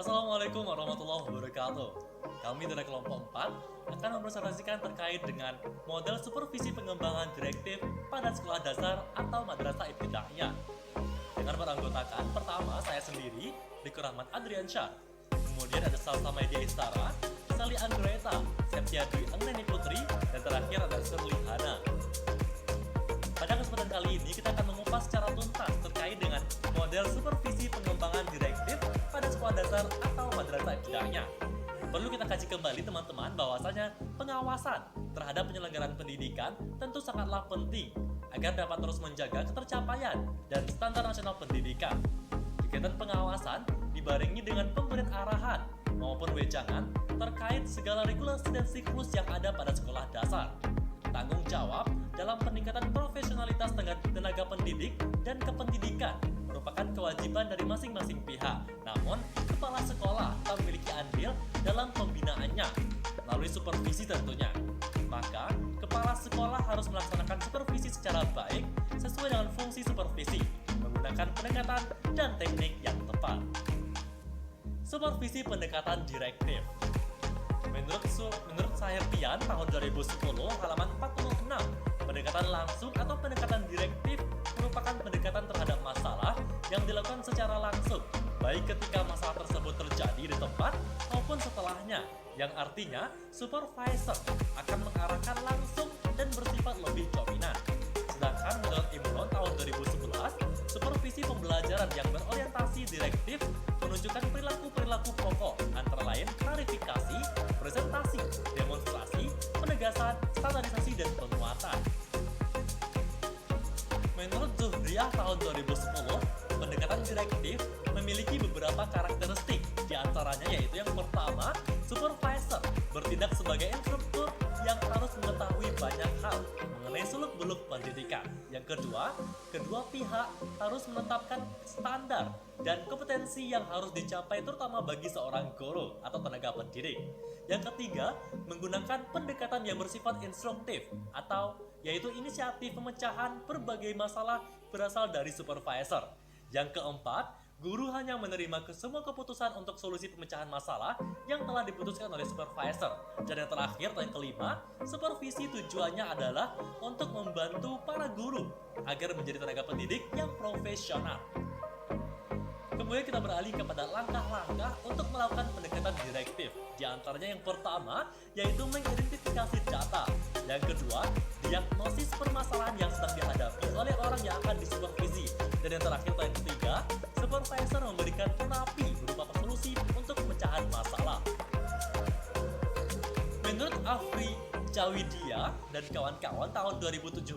Assalamualaikum warahmatullahi wabarakatuh. Kami dari kelompok 4 akan mempresentasikan terkait dengan model supervisi pengembangan direktif pada sekolah dasar atau madrasah ibtidaiyah. Dengan beranggotakan pertama saya sendiri, Riku Rahmat Adriansyah. Kemudian ada Salsa Media Istara, Sally Anggreta, Septia Dwi Engneni Putri, dan terakhir ada Surli Hana. Pada kesempatan kali ini kita akan mengupas secara tuntas terkait dengan model supervisi pengembangan direktif pada sekolah dasar atau madrasah ibtidaiyah. Perlu kita kaji kembali teman-teman bahwasanya pengawasan terhadap penyelenggaraan pendidikan tentu sangatlah penting agar dapat terus menjaga ketercapaian dan standar nasional pendidikan. Kegiatan pengawasan dibarengi dengan pemberian arahan maupun wejangan terkait segala regulasi dan siklus yang ada pada sekolah dasar. Tanggung jawab dalam peningkatan profesionalitas tenaga pendidik dan kependidikan merupakan kewajiban dari masing-masing pihak. Namun, kepala sekolah tak memiliki andil dalam pembinaannya melalui supervisi tentunya. Maka, kepala sekolah harus melaksanakan supervisi secara baik sesuai dengan fungsi supervisi, menggunakan pendekatan dan teknik yang tepat. Supervisi pendekatan direktif. Menurut Sahertian tahun 2010 halaman 46, pendekatan langsung atau pendekatan direktif merupakan pendekatan terhadap masalah yang dilakukan secara langsung, baik ketika masalah tersebut terjadi di tempat maupun setelahnya, yang artinya supervisor akan mengarahkan langsung dan bersifat lebih dominan. Sedangkan menurut Imron tahun 2011, supervisi pembelajaran yang berorientasi direktif menunjukkan perilaku-perilaku pokok antara lain klarifikasi, presentasi, demonstrasi, penegasan, standarisasi, dan penguatan. Menurut Zuhriyah tahun 2010, pendekatan direktif memiliki beberapa karakteristik, diantaranya yaitu yang pertama, supervisor bertindak sebagai instruktur yang harus mengetahui banyak hal mengenai seluk-beluk pendidikan. Yang kedua pihak harus menetapkan standar dan kompetensi yang harus dicapai terutama bagi seorang guru atau tenaga pendidik. Yang ketiga, menggunakan pendekatan yang bersifat instruktif atau yaitu inisiatif pemecahan berbagai masalah berasal dari supervisor. Yang keempat, guru hanya menerima semua keputusan untuk solusi pemecahan masalah yang telah diputuskan oleh supervisor. Dan yang terakhir, yang kelima, supervisi tujuannya adalah untuk membantu para guru agar menjadi tenaga pendidik yang profesional. Kemudian kita beralih kepada langkah-langkah untuk melakukan pendekatan direktif. Di antaranya yang pertama, yaitu mengidentifikasi data. Yang kedua, diagnosis permasalahan yang sedang dihadapi oleh orang yang akan disupervisi. Dan yang terakhir atau yang ketiga, supervisor memberikan terapi berupa solusi untuk pemecahan masalah. Menurut Afri Cawidia dan kawan-kawan tahun 2017,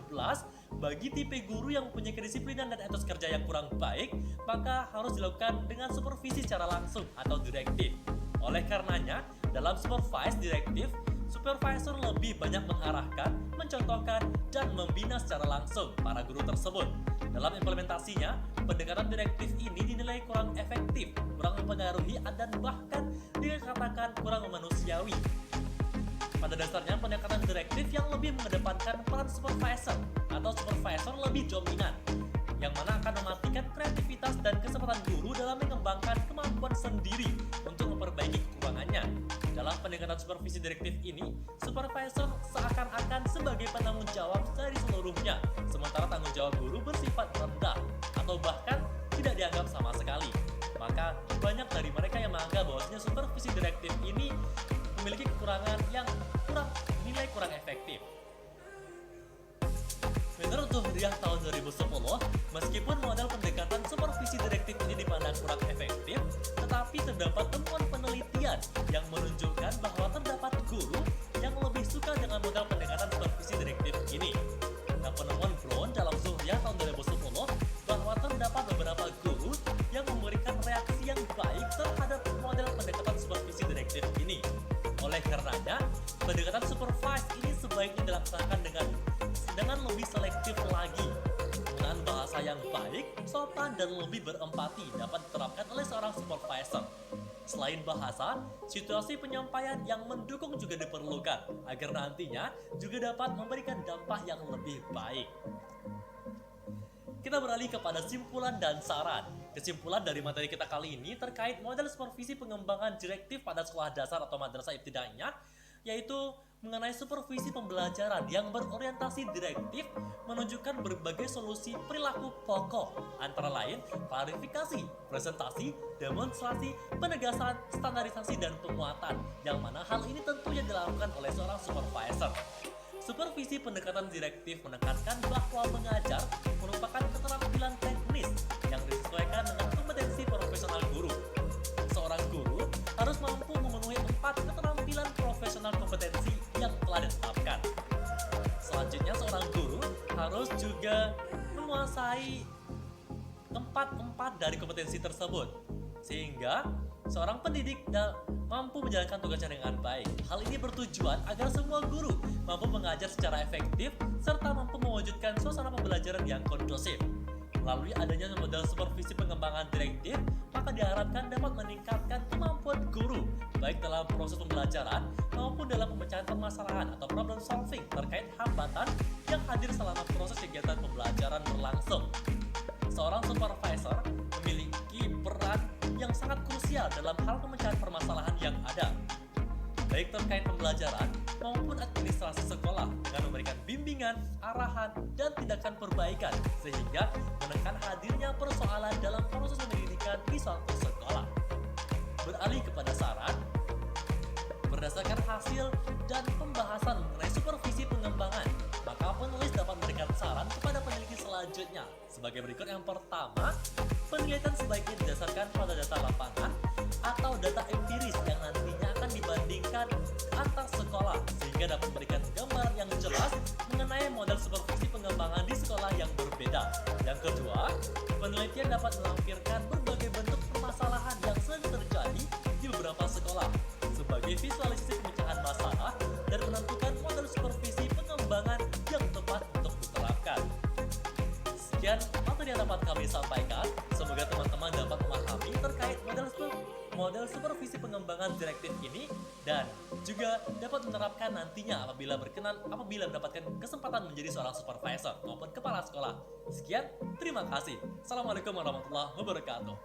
bagi tipe guru yang mempunyai kedisiplinan dan etos kerja yang kurang baik, maka harus dilakukan dengan supervisi secara langsung atau direktif. Oleh karenanya, dalam supervise direktif, supervisor lebih banyak mengarahkan, mencontohkan, dan membina secara langsung para guru tersebut. Dalam implementasinya, pendekatan direktif ini dinilai kurang efektif, kurang mempengaruhi, dan bahkan dikatakan kurang manusiawi. Pada dasarnya, pendekatan direktif yang lebih mengedepankan peran supervisor atau supervisor lebih dominan, yang mana akan mematikan kreativitas dan kesempatan guru dalam mengembangkan kemampuan sendiri untuk memperbaiki kekurangannya. Dalam pendekatan supervisi direktif ini, supervisor seakan-akan sebagai penanggung jawab dari seluruhnya, sementara tanggung jawab guru bersifat rendah atau bahkan tidak dianggap sama sekali. Maka banyak dari mereka yang menganggap bahwasanya supervisi direktif ini memiliki kekurangan yang dinilai kurang efektif. Menurut Zuhriyah tahun 2010, meskipun model pendekatan supervisi direktif ini dipandang kurang efektif, tetapi terdapat temuan penelitian yang menunjukkan bahwa terdapat guru yang lebih suka dengan model pendekatan supervisi direktif ini. Nah, penemuan Brown dalam Zuhriyah tahun 2010 bahwa terdapat beberapa guru yang memberikan reaksi yang baik terhadap model pendekatan supervisi direktif ini. Oleh karenanya, pendekatan supervise ini sebaiknya dilaksanakan dengan lebih selektif lagi. Penggunaan bahasa yang baik, sopan, dan lebih berempati dapat diterapkan oleh seorang supervisor. Selain bahasa, situasi penyampaian yang mendukung juga diperlukan agar nantinya juga dapat memberikan dampak yang lebih baik. Kita beralih kepada simpulan dan saran. Kesimpulan dari materi kita kali ini terkait model supervisi pengembangan direktif pada sekolah dasar atau madrasah ibtidaiyah, yaitu mengenai supervisi pembelajaran yang berorientasi direktif menunjukkan berbagai solusi perilaku pokok, antara lain klarifikasi, presentasi, demonstrasi, penegasan, standarisasi, dan penguatan, yang mana hal ini tentunya dilakukan oleh seorang supervisor. Supervisi pendekatan direktif menekankan bahwa mengajar merupakan keterampilan teknis yang disesuaikan dengan kompetensi profesional guru. Seorang guru harus mampu memenuhi 4 keterampilan profesional kompetensi yang telah ditetapkan. Selanjutnya, seorang guru harus juga menguasai 4 dari kompetensi tersebut, sehingga seorang pendidik mampu menjalankan tugasnya dengan baik. Hal ini bertujuan agar semua guru mampu mengajar secara efektif serta mampu mewujudkan suasana pembelajaran yang kondusif. Melalui adanya model supervisi pengembangan direktif, maka diharapkan dapat meningkatkan kemampuan guru baik dalam proses pembelajaran maupun dalam pemecahan permasalahan atau problem solving terkait hambatan yang hadir selama proses kegiatan pembelajaran berlangsung. Seorang supervisor memiliki peran yang sangat krusial dalam hal pemecahan permasalahan yang ada, baik terkait pembelajaran maupun administrasi sekolah, dengan memberikan bimbingan, arahan, dan tindakan perbaikan sehingga menekan hadirnya persoalan dalam proses pendidikan di suatu sekolah. Beralih kepada saran, berdasarkan hasil dan pembahasan mengenai supervisi pengembangan, maka penulis dapat memberikan saran kepada peneliti selanjutnya sebagai berikut. Yang pertama, penelitian sebaiknya didasarkan pada data lapangan atau data empiris yang nantinya akan dibandingkan antar sekolah sehingga dapat memberikan gambaran yang jelas mengenai model supervisi pengembangan di sekolah yang berbeda. Yang kedua, penelitian dapat melampirkan berbagai bentuk permasalahan yang sering terjadi di beberapa sekolah sebagai visualisasi pemecahan masalah dan menentukan model supervisi pengembangan yang tepat untuk diterapkan. Sekian materi yang dapat kami sampaikan. Semoga teman-teman dapat memahami terkait model supervisi pengembangan direktif ini dan juga dapat menerapkan nantinya apabila mendapatkan kesempatan menjadi seorang supervisor maupun kepala sekolah. Sekian, terima kasih. Assalamualaikum warahmatullahi wabarakatuh.